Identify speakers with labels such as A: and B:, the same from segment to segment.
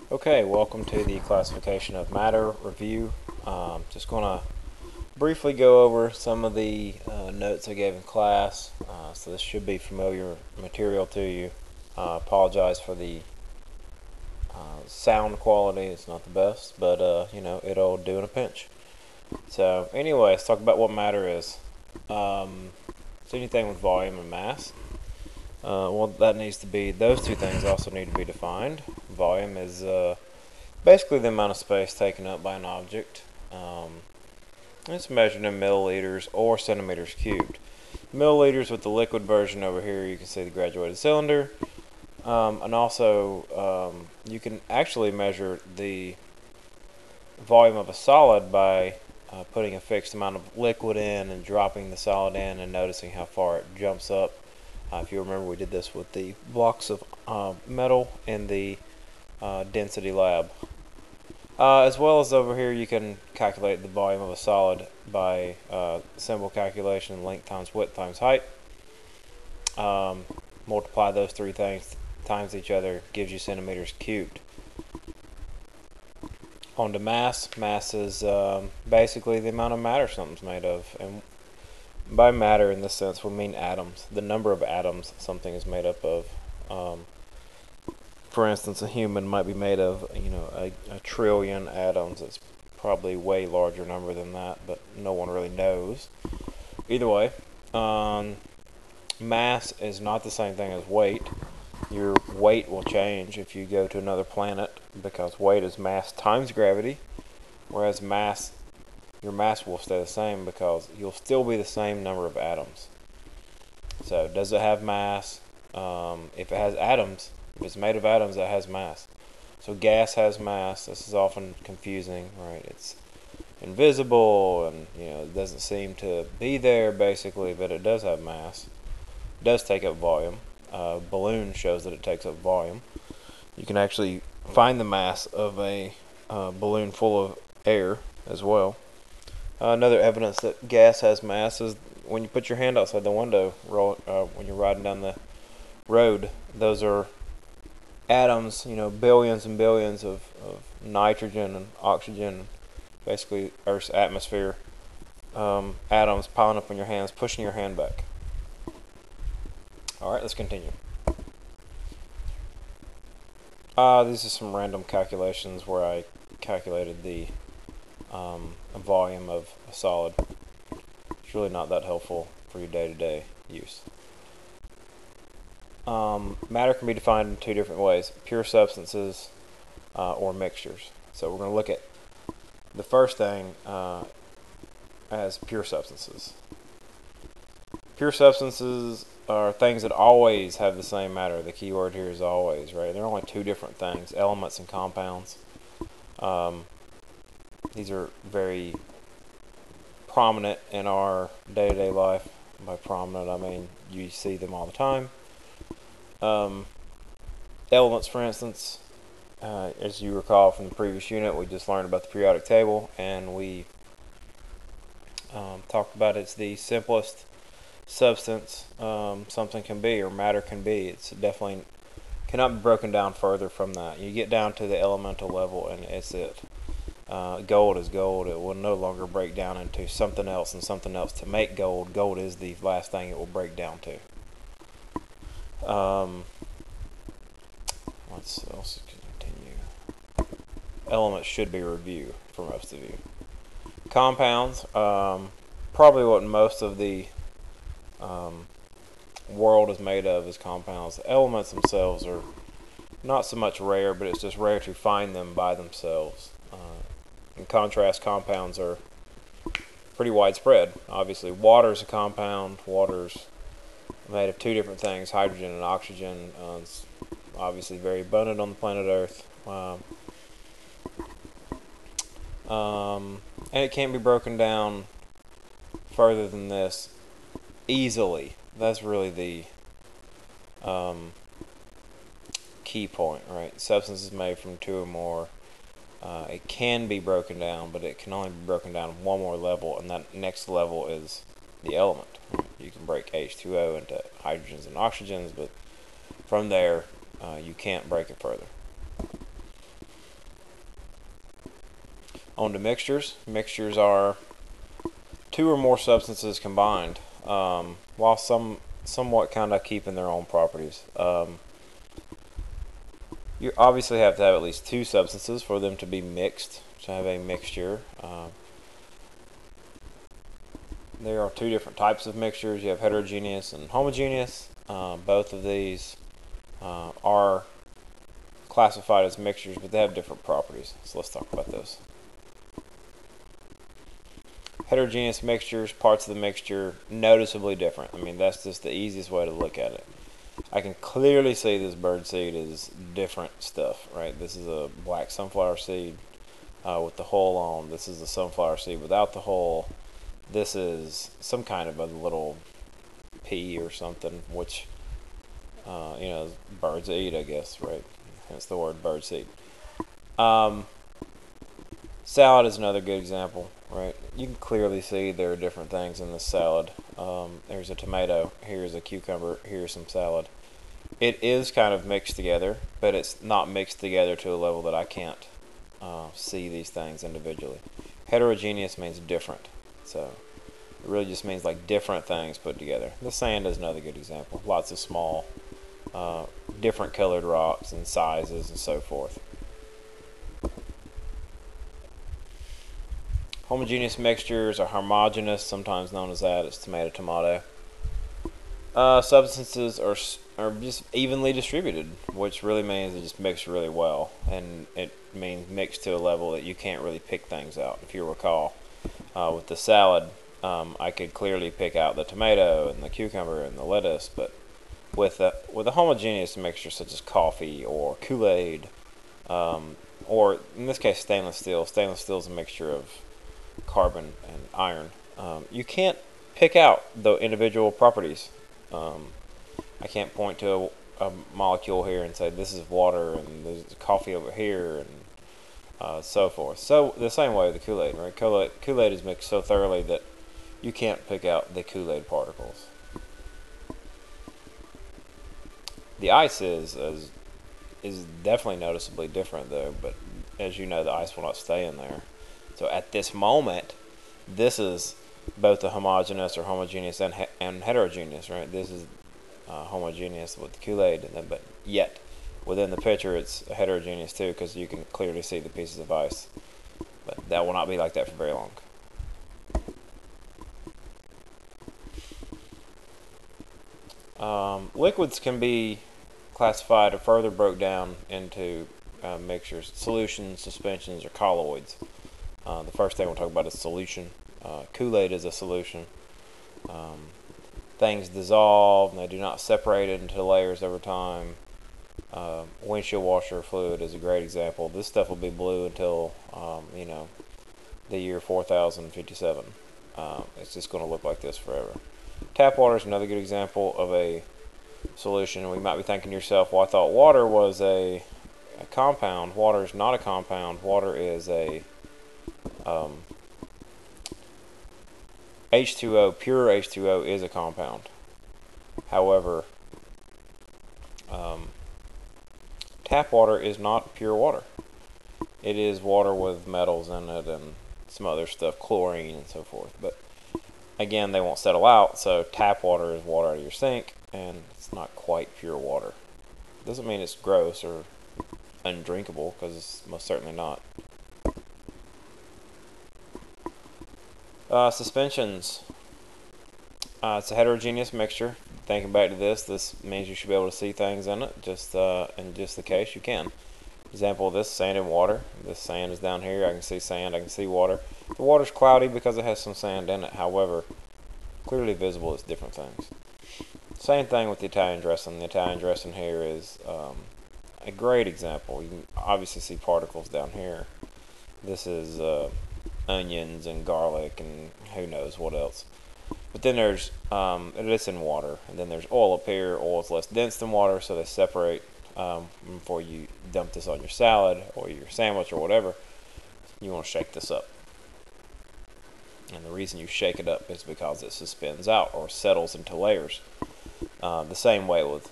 A: Okay, welcome to the classification of matter review. Just going to briefly go over some of the notes I gave in class. So this should be familiar material to you. Apologize for the sound quality. It's not the best, but it'll do in a pinch. So anyway, let's talk about what matter is. It's anything with volume and mass. Well, that needs to be, those two things also need to be defined. Volume is basically the amount of space taken up by an object. It's measured in milliliters or centimeters cubed. Milliliters with the liquid version over here, you can see the graduated cylinder. And also, you can actually measure the volume of a solid by putting a fixed amount of liquid in and dropping the solid in and noticing how far it jumps up. If you remember, we did this with the blocks of metal in the density lab. As well as over here, you can calculate the volume of a solid by simple calculation: length times width times height. Multiply those three things times each other, gives you centimeters cubed. On to mass. Mass is basically the amount of matter something's made of. And by matter, in this sense, we mean atoms. The number of atoms something is made up of. For instance, a human might be made of, a trillion atoms. It's probably a way larger number than that, but no one really knows. Either way, mass is not the same thing as weight. Your weight will change if you go to another planet, because weight is mass times gravity, whereas your mass will stay the same because you'll still be the same number of atoms. So does it have mass? If it has atoms, if it's made of atoms, that has mass. So gas has mass. This is often confusing, right? It's invisible and it doesn't seem to be there basically, but it does have mass. It does take up volume. Balloon shows that it takes up volume. You can actually find the mass of a balloon full of air as well. Another evidence that gas has mass is when you put your hand outside the window when you're riding down the road. Those are atoms, billions and billions of nitrogen and oxygen, basically Earth's atmosphere, atoms piling up on your hands, pushing your hand back. Alright, let's continue. These are some random calculations where I calculated the volume of a solid. It's really not that helpful for your day-to-day use. Matter can be defined in two different ways: pure substances or mixtures. So we're going to look at the first thing as pure substances. Pure substances are things that always have the same matter. The key word here is always, right? There are only two different things: elements and compounds. These are very prominent in our day-to-day life. By prominent, I mean you see them all the time. Elements, for instance, as you recall from the previous unit, we just learned about the periodic table, and we talked about it's the simplest substance something can be, or matter can be. It's definitely cannot be broken down further from that. You get down to the elemental level and it's it. Gold is gold. It will no longer break down into something else and something else to make gold. Gold is the last thing it will break down to. Let's continue. Elements should be review for most of you. Compounds, probably what most of the world is made of is compounds. The elements themselves are not so much rare, but it's just rare to find them by themselves. In contrast, compounds are pretty widespread. Obviously, water is a compound. Water's made of two different things: hydrogen and oxygen. It's obviously very abundant on the planet Earth. And it can't be broken down further than this easily. That's really the key point, right? Substance is made from two or more. It can be broken down, but it can only be broken down one more level, and that next level is the element. You can break H2O into hydrogens and oxygens, but from there you can't break it further. On to mixtures. Mixtures are two or more substances combined, while somewhat kind of keeping their own properties. You obviously have to have at least two substances for them to be mixed, to have a mixture. There are two different types of mixtures. You have heterogeneous and homogeneous. Both of these are classified as mixtures, but they have different properties. So let's talk about those. Heterogeneous mixtures, parts of the mixture noticeably different. I mean, that's just the easiest way to look at it. I can clearly see this bird seed is different stuff, right? This is a black sunflower seed with the hull on. This is a sunflower seed without the hull. This is some kind of a little pea or something, which, birds eat, I guess, right? Hence the word bird seed. Salad is another good example, right? You can clearly see there are different things in this salad. There's a tomato, here's a cucumber, here's some salad. It is kind of mixed together, but it's not mixed together to a level that I can't see these things individually. Heterogeneous means different, so it really just means like different things put together. The sand is another good example. Lots of small, different colored rocks and sizes and so forth. Homogeneous mixtures are homogeneous, sometimes known as that. It's tomato, tomato. Substances are just evenly distributed, which really means they just mix really well, and it means mixed to a level that you can't really pick things out. If you recall, with the salad, I could clearly pick out the tomato and the cucumber and the lettuce, but with a homogeneous mixture such as coffee or Kool-Aid, or in this case stainless steel. Stainless steel is a mixture of carbon and iron. You can't pick out the individual properties. I can't point to a molecule here and say this is water and there's coffee over here and so forth. So the same way with the Kool-Aid, right? Kool-Aid is mixed so thoroughly that you can't pick out the Kool-Aid particles. The ice is definitely noticeably different though, but as you know, the ice will not stay in there. So at this moment, this is both a homogeneous or homogeneous and heterogeneous, right? This is homogeneous with the Kool-Aid, but yet within the picture it's heterogeneous too, because you can clearly see the pieces of ice. But that will not be like that for very long. Liquids can be classified or further broke down into mixtures, solutions, suspensions, or colloids. The first thing we'll talk about is solution. Kool-Aid is a solution. Things dissolve and they do not separate it into layers over time. Windshield washer fluid is a great example. This stuff will be blue until the year 4057. It's just going to look like this forever. Tap water is another good example of a solution. We might be thinking to yourself, well, I thought water was a compound. Water is not a compound. Water is a H2O, pure H2O is a compound. However, tap water is not pure water. It is water with metals in it and some other stuff, chlorine and so forth. But again, they won't settle out, so tap water is water out of your sink, and it's not quite pure water. Doesn't mean it's gross or undrinkable, because it's most certainly not. Suspensions. It's a heterogeneous mixture. Thinking back to this means you should be able to see things in it. Just in just the case you can. Example of this: sand and water. This sand is down here. I can see sand. I can see water. The water's cloudy because it has some sand in it. However, clearly visible as different things. Same thing with the Italian dressing. The Italian dressing here is a great example. You can obviously see particles down here. This is onions and garlic and who knows what else. But then there's it's in water, and then there's oil up here. Oil is less dense than water, so they separate before you dump this on your salad or your sandwich or whatever. You want to shake this up, and the reason you shake it up is because it suspends out or settles into layers. The same way with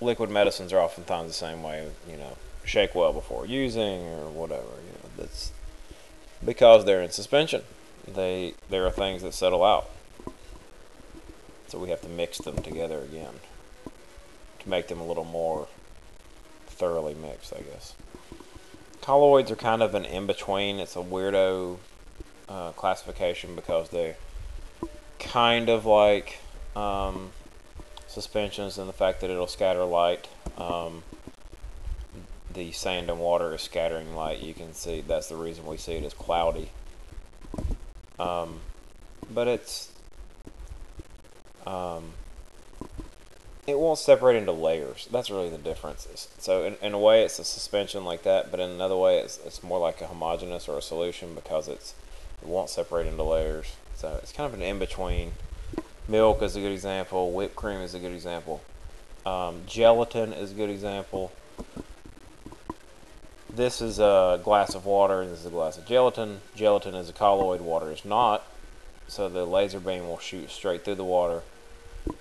A: liquid medicines are oftentimes the same way. Shake well before using or whatever. That's because they're in suspension. There are things that settle out. So we have to mix them together again to make them a little more thoroughly mixed, I guess. Colloids are kind of an in-between. It's a weirdo classification because they're kind of like suspensions in the fact that it'll scatter light. The sand and water is scattering light. You can see that's the reason we see it as cloudy. But it won't separate into layers. That's really the difference. So in a way it's a suspension like that, but in another way it's more like a homogeneous or a solution because it won't separate into layers. So it's kind of an in-between. Milk is a good example. Whipped cream is a good example. Gelatin is a good example. This is a glass of water, and this is a glass of gelatin. Gelatin is a colloid, water is not. So the laser beam will shoot straight through the water,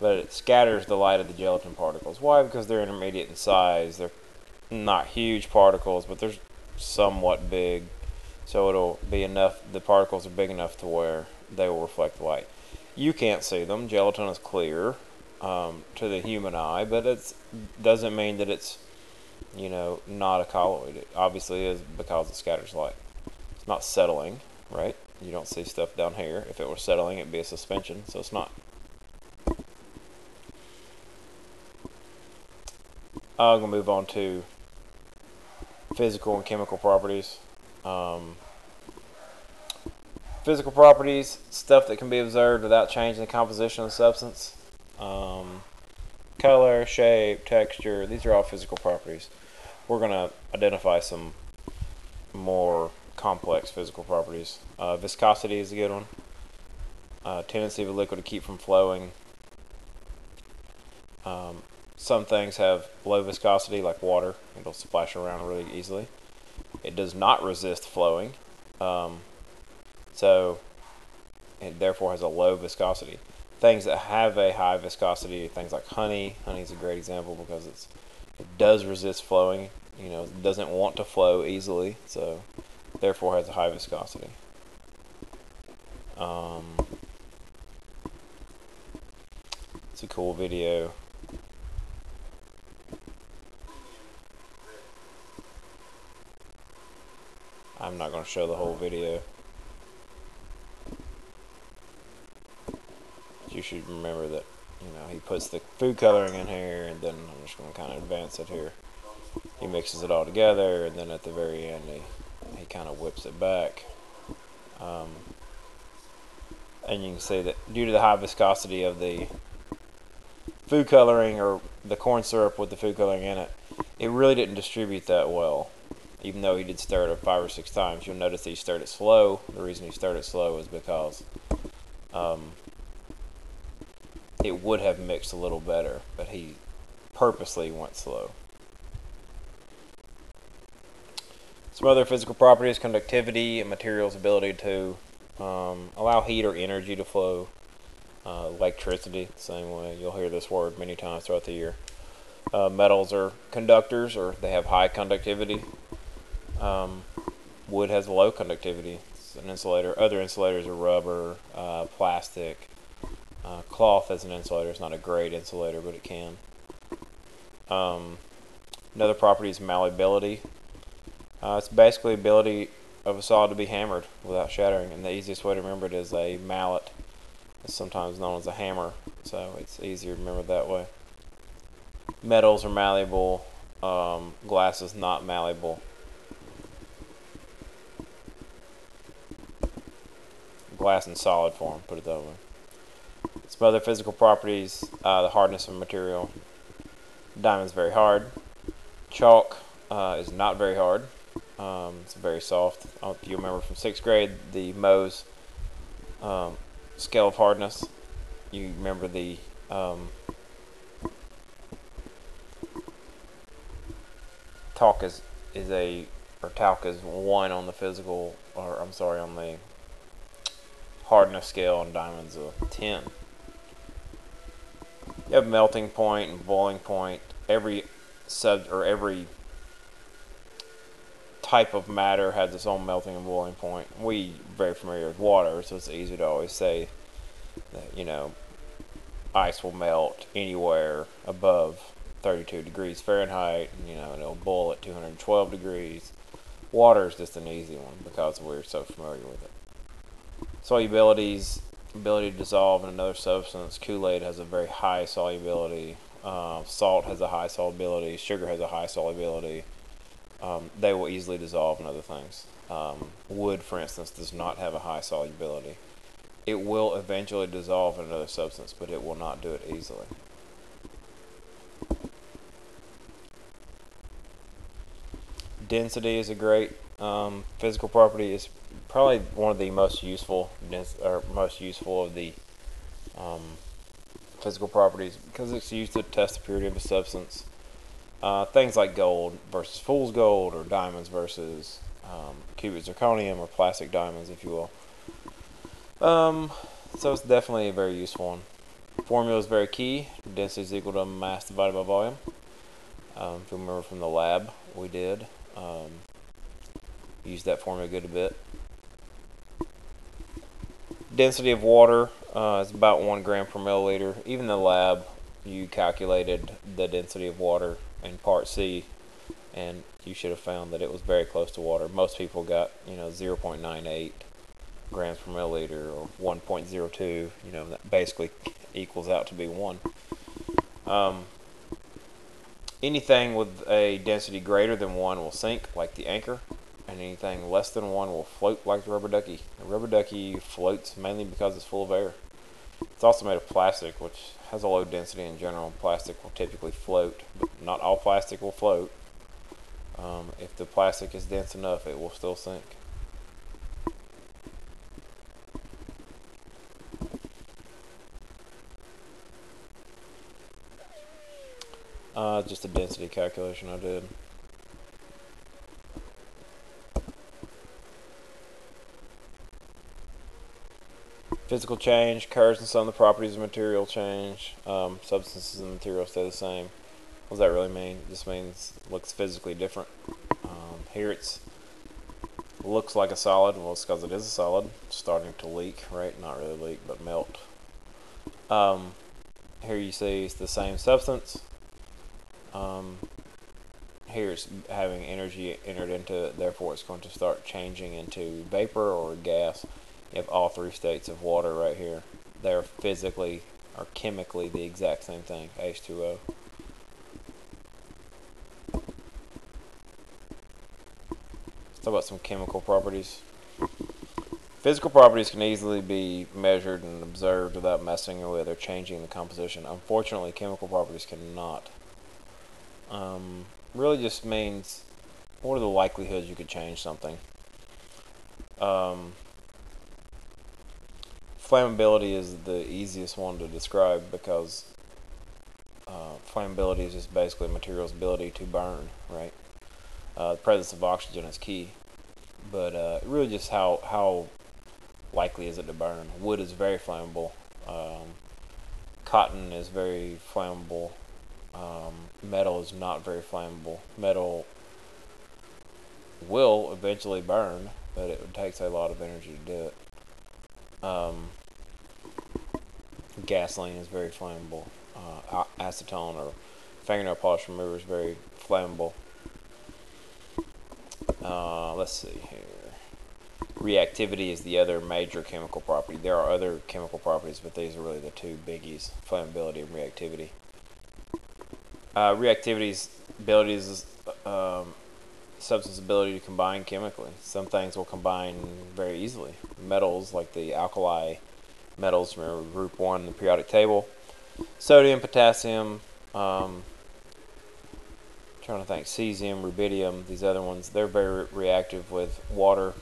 A: but it scatters the light of the gelatin particles. Why? Because they're intermediate in size. They're not huge particles, but they're somewhat big. So it'll be enough, the particles are big enough to where they will reflect the light. You can't see them. Gelatin is clear to the human eye, but it doesn't mean that it's, not a colloid. It obviously is because it scatters light. It's not settling, right? You don't see stuff down here. If it were settling, it'd be a suspension, so it's not. I'm going to move on to physical and chemical properties. Physical properties, stuff that can be observed without changing the composition of the substance. Color, shape, texture, these are all physical properties. We're going to identify some more complex physical properties. Viscosity is a good one. Tendency of a liquid to keep from flowing. Some things have low viscosity, like water. It'll splash around really easily. It does not resist flowing, so it therefore has a low viscosity. Things that have a high viscosity, things like honey. Honey is a great example because it does resist flowing. It doesn't want to flow easily, so therefore has a high viscosity. It's a cool video. I'm not going to show the whole video. You should remember that, he puts the food coloring in here, and then I'm just going to kind of advance it here. He mixes it all together, and then at the very end, he kind of whips it back. And you can see that due to the high viscosity of the food coloring, or the corn syrup with the food coloring in it, it really didn't distribute that well. Even though he did stir it 5 or 6 times, you'll notice that he stirred it slow. The reason he stirred it slow is because it would have mixed a little better, but he purposely went slow. Some other physical properties: conductivity, a material's ability to allow heat or energy to flow. Electricity, the same way. You'll hear this word many times throughout the year. Metals are conductors, or they have high conductivity. Wood has low conductivity. It's an insulator. Other insulators are rubber, plastic. Cloth as an insulator is not a great insulator, but it can. Another property is malleability. It's basically the ability of a solid to be hammered without shattering, and the easiest way to remember it is a mallet. It's sometimes known as a hammer, so it's easier to remember that way. Metals are malleable. Glass is not malleable. Glass in solid form, put it that way. Some other physical properties: the hardness of material. Diamond's very hard. Chalk is not very hard. It's very soft. If you remember from 6th grade, the Mohs scale of hardness. You remember the talc is 1 on the physical, or I'm sorry, on the hardness scale, and diamond's a 10. You have melting point and boiling point. Every type of matter has its own melting and boiling point. We are very familiar with water, so it's easy to always say that, you know, ice will melt anywhere above 32 degrees Fahrenheit, you know, and it'll boil at 212 degrees. Water is just an easy one because we're so familiar with it. Solubilities, ability to dissolve in another substance. Kool-Aid has a very high solubility. Salt has a high solubility. Sugar has a high solubility. They will easily dissolve in other things. Wood, for instance, does not have a high solubility. It will eventually dissolve in another substance, but it will not do it easily. Density is a great physical property. It's probably one of the most useful of the physical properties because it's used to test the purity of a substance. Things like gold versus fool's gold, or diamonds versus cubic zirconium, or plastic diamonds, if you will. So it's definitely a very useful one. Formula is very key. Density is equal to mass divided by volume. If you remember from the lab, we did use that formula a good bit. Density of water is about 1 gram per milliliter. Even in the lab, you calculated the density of water in part C, and you should have found that it was very close to water. Most people got, you know, 0.98 grams per milliliter, or 1.02. You know, that basically equals out to be 1. Anything with a density greater than 1 will sink, like the anchor, and anything less than 1 will float, like the rubber ducky. The rubber ducky floats mainly because it's full of air. It's also made of plastic, which has a low density in general. Plastic will typically float, but not all plastic will float. If the plastic is dense enough, it will still sink. Just a density calculation I did. Physical change occurs in some of the properties of material change. Substances and materials stay the same. What does that really mean? It just means it looks physically different. Here it looks like a solid. Well, it's because it is a solid. It's starting to leak, right? Not really leak, but melt. Here you see it's the same substance. Here it's having energy entered into it, therefore it's going to start changing into vapor or gas. You have all 3 states of water right here. They're physically or chemically the exact same thing, H2O. Let's talk about some chemical properties. Physical properties can easily be measured and observed without messing with or changing the composition. Unfortunately, chemical properties cannot. Really just means, what are the likelihoods you could change something? Flammability is the easiest one to describe because flammability is just basically a material's ability to burn, right? The presence of oxygen is key, but really just how likely is it to burn. Wood is very flammable. Cotton is very flammable. Metal is not very flammable. Metal will eventually burn, but it takes a lot of energy to do it. Gasoline is very flammable. Acetone, or fingernail polish remover, is very flammable. Let's see here. Reactivity is the other major chemical property. There are other chemical properties, but these are really the 2 biggies: flammability and reactivity. Reactivity's abilities, substance ability to combine chemically. Some things will combine very easily. Metals, like the alkali metals, remember group 1 in the periodic table. Sodium, potassium, trying to think, cesium, rubidium, these other ones, they're very reactive with water.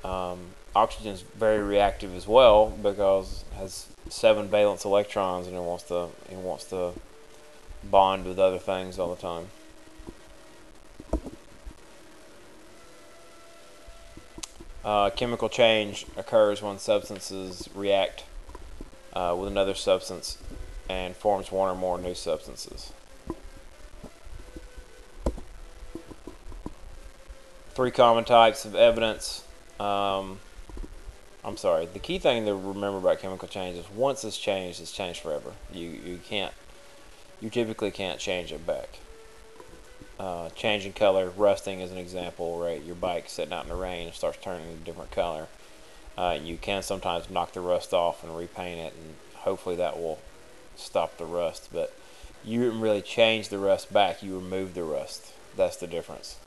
A: Oxygen is very reactive as well because it has 7 valence electrons, and it wants to bond with other things all the time. Chemical change occurs when substances react with another substance and forms 1 or more new substances. Three common types of evidence. I'm sorry. The key thing to remember about chemical change is once it's changed forever. You typically can't change it back. Changing color, rusting is an example, right? Your bike sitting out in the rain and starts turning a different color. You can sometimes knock the rust off and repaint it, and hopefully that will stop the rust. But you didn't really change the rust back. You removed the rust. That's the difference.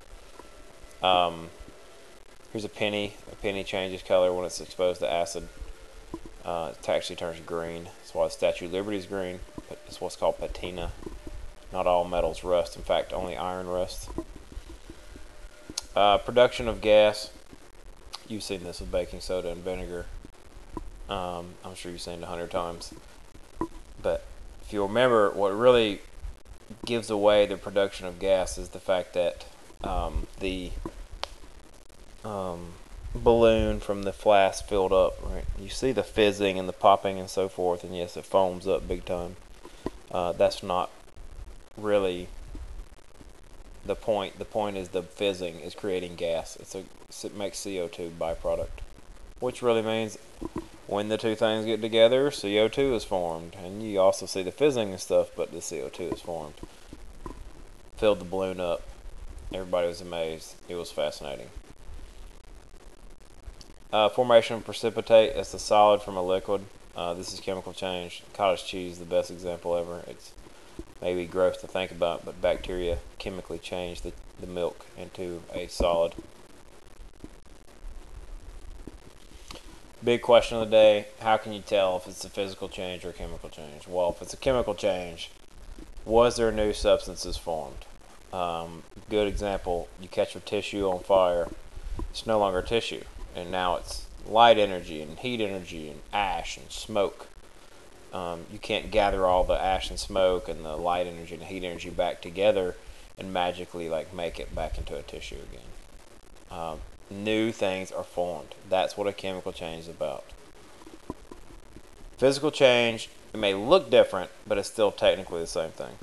A: Here's a penny. A penny changes color when it's exposed to acid. It actually turns green. That's why the Statue of Liberty is green. It's what's called patina. Not all metals rust. In fact, only iron rusts. Production of gas. You've seen this with baking soda and vinegar. I'm sure you've seen it 100 times. But if you remember, what really gives away the production of gas is the fact that the balloon from the flask filled up, right? You see the fizzing and the popping and so forth, and yes, it foams up big time. That's not really the point. The point is the fizzing is creating gas. It makes CO2 byproduct, which really means when the two things get together, CO2 is formed, and you also see the fizzing and stuff, but the CO2 is formed. Filled the balloon up. Everybody was amazed. It was fascinating. Formation of precipitate. That's the solid from a liquid. This is chemical change. Cottage cheese, the best example ever. It's maybe gross to think about, but bacteria chemically change the milk into a solid. Big question of the day, how can you tell if it's a physical change or a chemical change? Well, if it's a chemical change, was there new substances formed? Good example, you catch a tissue on fire, it's no longer tissue, and now it's light energy and heat energy and ash and smoke. You can't gather all the ash and smoke and the light energy and the heat energy back together and magically make it back into a tissue again. New things are formed. That's what a chemical change is about. Physical change, it may look different, but it's still technically the same thing.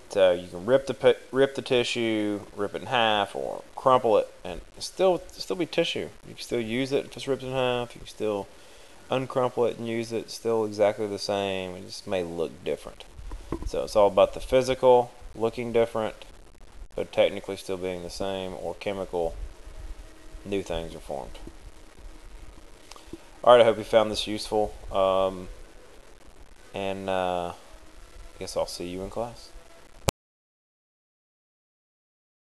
A: So you can rip the tissue, rip it in half, or crumple it, and still be tissue. You can still use it if it's ripped in half. You can still uncrumple it and use it. It's still exactly the same. It just may look different. So it's all about the physical looking different, but technically still being the same, or chemical. New things are formed. Alright, I hope you found this useful. I guess I'll see you in class.